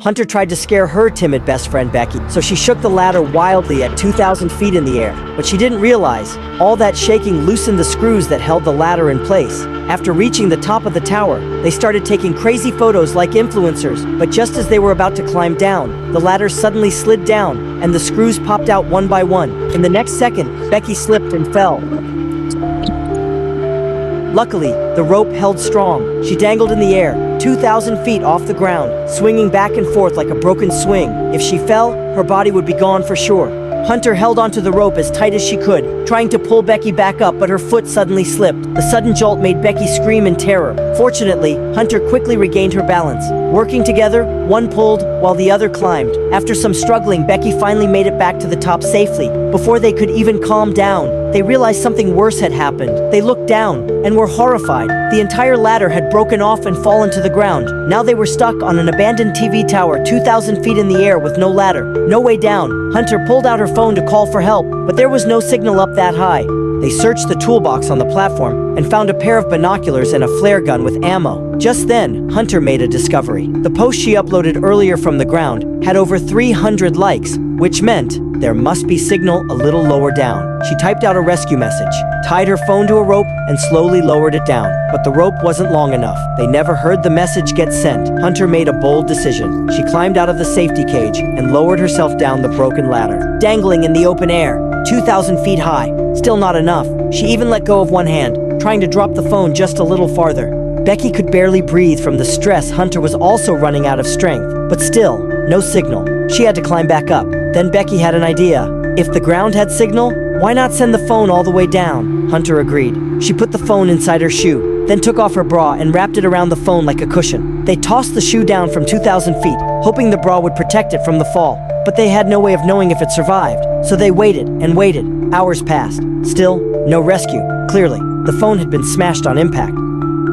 Hunter tried to scare her timid best friend Becky, so she shook the ladder wildly at 2,000 feet in the air. But she didn't realize, all that shaking loosened the screws that held the ladder in place. After reaching the top of the tower, they started taking crazy photos like influencers, but just as they were about to climb down, the ladder suddenly slid down, and the screws popped out one by one. In the next second, Becky slipped and fell. Luckily, the rope held strong. She dangled in the air, 2,000 feet off the ground, swinging back and forth like a broken swing. If she fell, her body would be gone for sure. Hunter held onto the rope as tight as she could, trying to pull Becky back up, but her foot suddenly slipped. The sudden jolt made Becky scream in terror. Fortunately, Hunter quickly regained her balance. Working together, one pulled while the other climbed. After some struggling, Becky finally made it back to the top safely. Before they could even calm down, they realized something worse had happened. They looked down and were horrified. The entire ladder had broken off and fallen to the ground. Now they were stuck on an abandoned TV tower 2,000 feet in the air with no ladder, no way down. Hunter pulled out her phone to call for help, but there was no signal up that high. They searched the toolbox on the platform and found a pair of binoculars and a flare gun with ammo. Just then, Hunter made a discovery. The post she uploaded earlier from the ground had over 300 likes, which meant there must be signal a little lower down. She typed out a rescue message, tied her phone to a rope, and slowly lowered it down. But the rope wasn't long enough. They never heard the message get sent. Hunter made a bold decision. She climbed out of the safety cage and lowered herself down the broken ladder, dangling in the open air, 2,000 feet high. Still not enough. She even let go of one hand, trying to drop the phone just a little farther. Becky could barely breathe from the stress. Hunter was also running out of strength, but still, no signal. She had to climb back up. Then Becky had an idea. If the ground had signal, why not send the phone all the way down? Hunter agreed. She put the phone inside her shoe, then took off her bra and wrapped it around the phone like a cushion. They tossed the shoe down from 2,000 feet, hoping the bra would protect it from the fall. But they had no way of knowing if it survived. So they waited and waited. Hours passed. Still, no rescue. Clearly, the phone had been smashed on impact.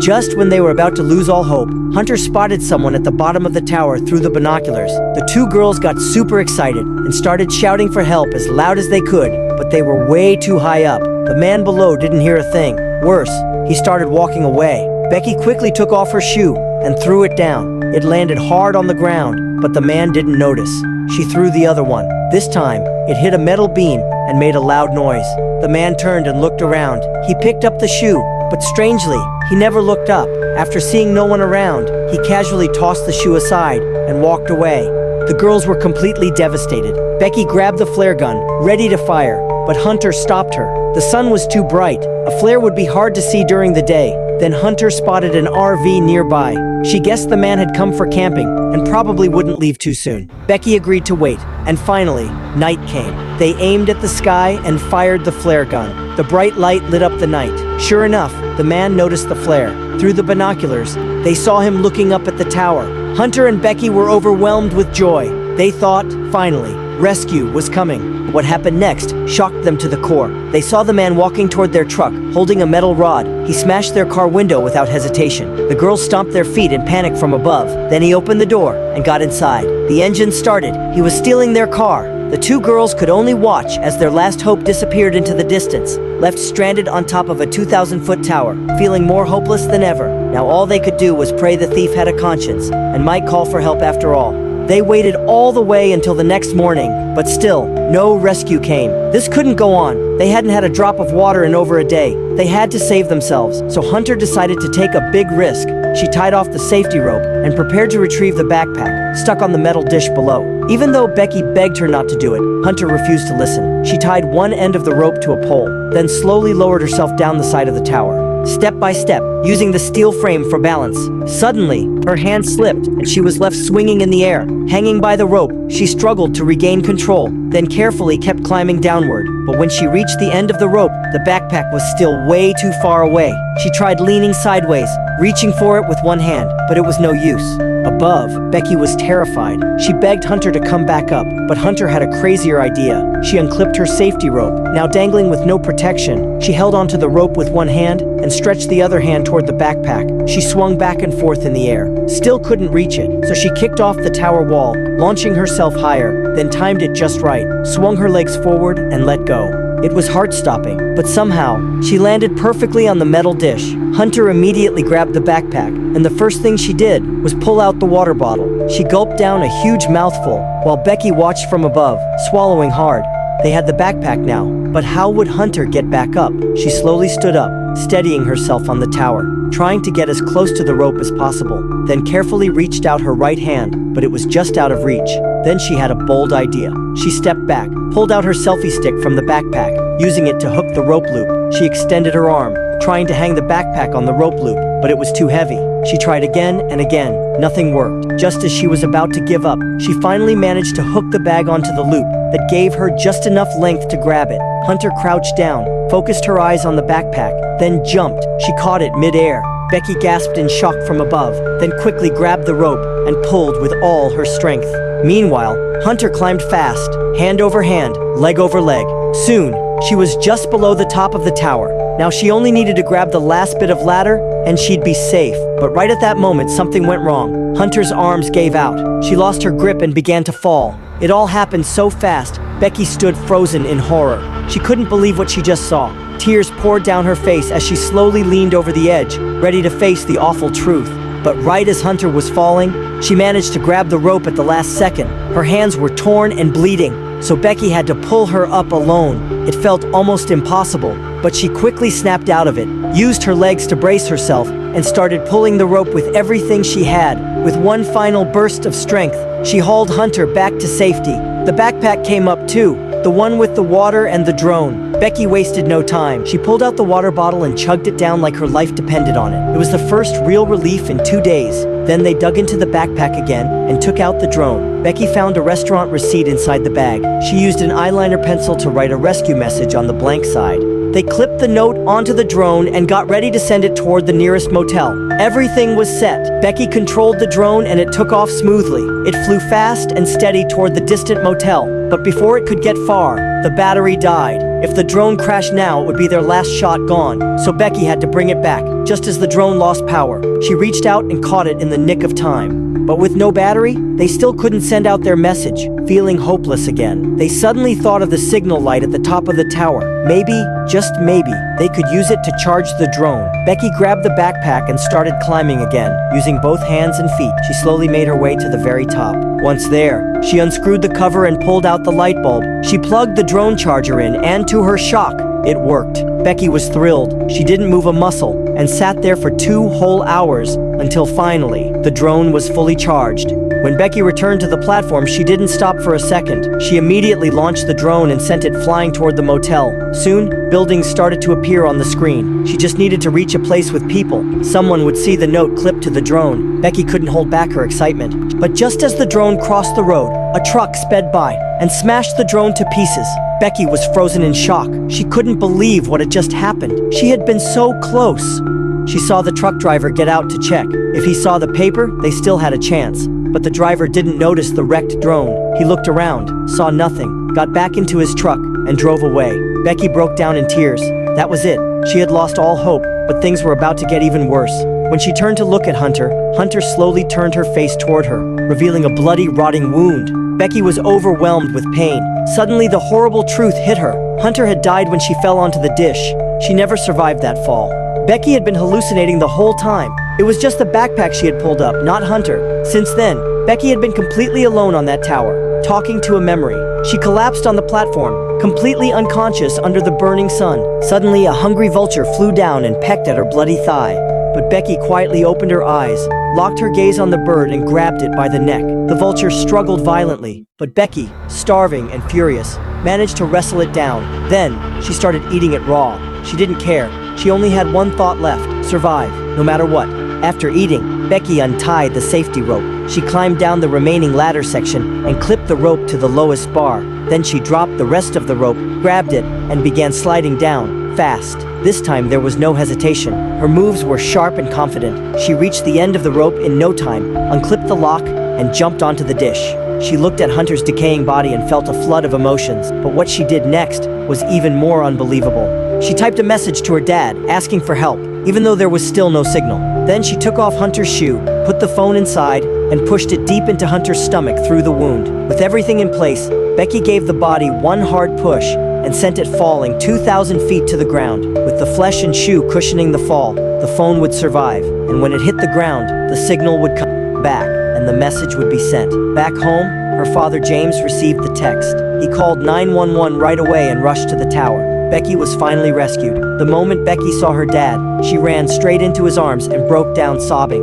Just when they were about to lose all hope, Hunter spotted someone at the bottom of the tower through the binoculars. The two girls got super excited and started shouting for help as loud as they could, but they were way too high up. The man below didn't hear a thing. Worse, he started walking away. Becky quickly took off her shoe and threw it down. It landed hard on the ground, but the man didn't notice. She threw the other one. This time, it hit a metal beam and made a loud noise. The man turned and looked around. He picked up the shoe, but strangely, he never looked up. After seeing no one around, he casually tossed the shoe aside and walked away. The girls were completely devastated. Becky grabbed the flare gun, ready to fire, but Hunter stopped her. The sun was too bright. A flare would be hard to see during the day. Then Hunter spotted an RV nearby. She guessed the man had come for camping and probably wouldn't leave too soon. Becky agreed to wait, and finally, night came. They aimed at the sky and fired the flare gun. The bright light lit up the night. Sure enough, the man noticed the flare. Through the binoculars, they saw him looking up at the tower. Hunter and Becky were overwhelmed with joy. They thought, finally, rescue was coming. What happened next shocked them to the core. They saw the man walking toward their truck, holding a metal rod. He smashed their car window without hesitation. The girls stomped their feet in panic from above. Then he opened the door and got inside. The engine started. He was stealing their car. The two girls could only watch as their last hope disappeared into the distance, left stranded on top of a 2,000-foot tower, feeling more hopeless than ever. Now all they could do was pray the thief had a conscience and might call for help after all. They waited all the way until the next morning, but still, no rescue came. This couldn't go on. They hadn't had a drop of water in over a day. They had to save themselves, so Hunter decided to take a big risk. She tied off the safety rope and prepared to retrieve the backpack, stuck on the metal dish below. Even though Becky begged her not to do it, Hunter refused to listen. She tied one end of the rope to a pole, then slowly lowered herself down the side of the tower, step by step, using the steel frame for balance. Suddenly, her hand slipped and she was left swinging in the air. Hanging by the rope, she struggled to regain control, then carefully kept climbing downward. But when she reached the end of the rope, the backpack was still way too far away. She tried leaning sideways, reaching for it with one hand, but it was no use. Above, Becky was terrified. She begged Hunter to come back up, but Hunter had a crazier idea. She unclipped her safety rope. Now dangling with no protection, she held onto the rope with one hand and stretched the other hand toward the backpack. She swung back and forth in the air, still couldn't reach it, so she kicked off the tower wall, launching herself higher, then timed it just right, swung her legs forward and let go. It was heart-stopping, but somehow, she landed perfectly on the metal dish. Hunter immediately grabbed the backpack, and the first thing she did was pull out the water bottle. She gulped down a huge mouthful, while Becky watched from above, swallowing hard. They had the backpack now, but how would Hunter get back up? She slowly stood up, steadying herself on the tower, trying to get as close to the rope as possible, then carefully reached out her right hand, but it was just out of reach. Then she had a bold idea. She stepped back, pulled out her selfie stick from the backpack, using it to hook the rope loop. She extended her arm, trying to hang the backpack on the rope loop, but it was too heavy. She tried again and again. Nothing worked. Just as she was about to give up, she finally managed to hook the bag onto the loop that gave her just enough length to grab it. Hunter crouched down, focused her eyes on the backpack, then jumped. She caught it mid-air. Becky gasped in shock from above, then quickly grabbed the rope and pulled with all her strength. Meanwhile, Hunter climbed fast, hand over hand, leg over leg. Soon, she was just below the top of the tower. Now she only needed to grab the last bit of ladder, and she'd be safe. But right at that moment, something went wrong. Hunter's arms gave out. She lost her grip and began to fall. It all happened so fast, Becky stood frozen in horror. She couldn't believe what she just saw. Tears poured down her face as she slowly leaned over the edge, ready to face the awful truth. But right as Hunter was falling, she managed to grab the rope at the last second. Her hands were torn and bleeding, so Becky had to pull her up alone. It felt almost impossible, but she quickly snapped out of it, used her legs to brace herself, and started pulling the rope with everything she had. With one final burst of strength, she hauled Hunter back to safety. The backpack came up too, the one with the water and the drone. Becky wasted no time. She pulled out the water bottle and chugged it down like her life depended on it. It was the first real relief in 2 days. Then they dug into the backpack again and took out the drone. Becky found a restaurant receipt inside the bag. She used an eyeliner pencil to write a rescue message on the blank side. They clipped the note onto the drone and got ready to send it toward the nearest motel. Everything was set. Becky controlled the drone and it took off smoothly. It flew fast and steady toward the distant motel. But before it could get far, the battery died. If the drone crashed now, it would be their last shot gone. So Becky had to bring it back, just as the drone lost power. She reached out and caught it in the nick of time. But with no battery, they still couldn't send out their message. Feeling hopeless again, they suddenly thought of the signal light at the top of the tower. Maybe, just maybe, they could use it to charge the drone. Becky grabbed the backpack and started climbing again. Using both hands and feet, she slowly made her way to the very top. Once there, she unscrewed the cover and pulled out the light bulb. She plugged the drone charger in, and to her shock, it worked. Becky was thrilled. She didn't move a muscle and sat there for 2 whole hours until finally, the drone was fully charged. When Becky returned to the platform, she didn't stop for a second. She immediately launched the drone and sent it flying toward the motel. Soon, buildings started to appear on the screen. She just needed to reach a place with people. Someone would see the note clipped to the drone. Becky couldn't hold back her excitement. But just as the drone crossed the road, a truck sped by and smashed the drone to pieces. Becky was frozen in shock. She couldn't believe what had just happened. She had been so close. She saw the truck driver get out to check. If he saw the paper, they still had a chance. But the driver didn't notice the wrecked drone. He looked around, saw nothing, got back into his truck, and drove away. Becky broke down in tears. That was it. She had lost all hope, but things were about to get even worse. When she turned to look at Hunter, Hunter slowly turned her face toward her, revealing a bloody, rotting wound. Becky was overwhelmed with pain. Suddenly, the horrible truth hit her. Hunter had died when she fell onto the dish. She never survived that fall. Becky had been hallucinating the whole time. It was just the backpack she had pulled up, not Hunter. Since then, Becky had been completely alone on that tower, talking to a memory. She collapsed on the platform, completely unconscious under the burning sun. Suddenly, a hungry vulture flew down and pecked at her bloody thigh. But Becky quietly opened her eyes, locked her gaze on the bird and grabbed it by the neck. The vulture struggled violently, but Becky, starving and furious, managed to wrestle it down. Then, she started eating it raw. She didn't care. She only had one thought left: survive, no matter what. After eating, Becky untied the safety rope. She climbed down the remaining ladder section and clipped the rope to the lowest bar. Then she dropped the rest of the rope, grabbed it, and began sliding down, fast. This time there was no hesitation. Her moves were sharp and confident. She reached the end of the rope in no time, unclipped the lock, and jumped onto the dish. She looked at Hunter's decaying body and felt a flood of emotions. But what she did next was even more unbelievable. She typed a message to her dad, asking for help, even though there was still no signal. Then she took off Hunter's shoe, put the phone inside, and pushed it deep into Hunter's stomach through the wound. With everything in place, Becky gave the body one hard push and sent it falling 2,000 feet to the ground. With the flesh and shoe cushioning the fall, the phone would survive, and when it hit the ground, the signal would come back. and the message would be sent. Back home, her father James received the text. He called 911 right away and rushed to the tower. Becky was finally rescued. The moment Becky saw her dad, she ran straight into his arms and broke down sobbing.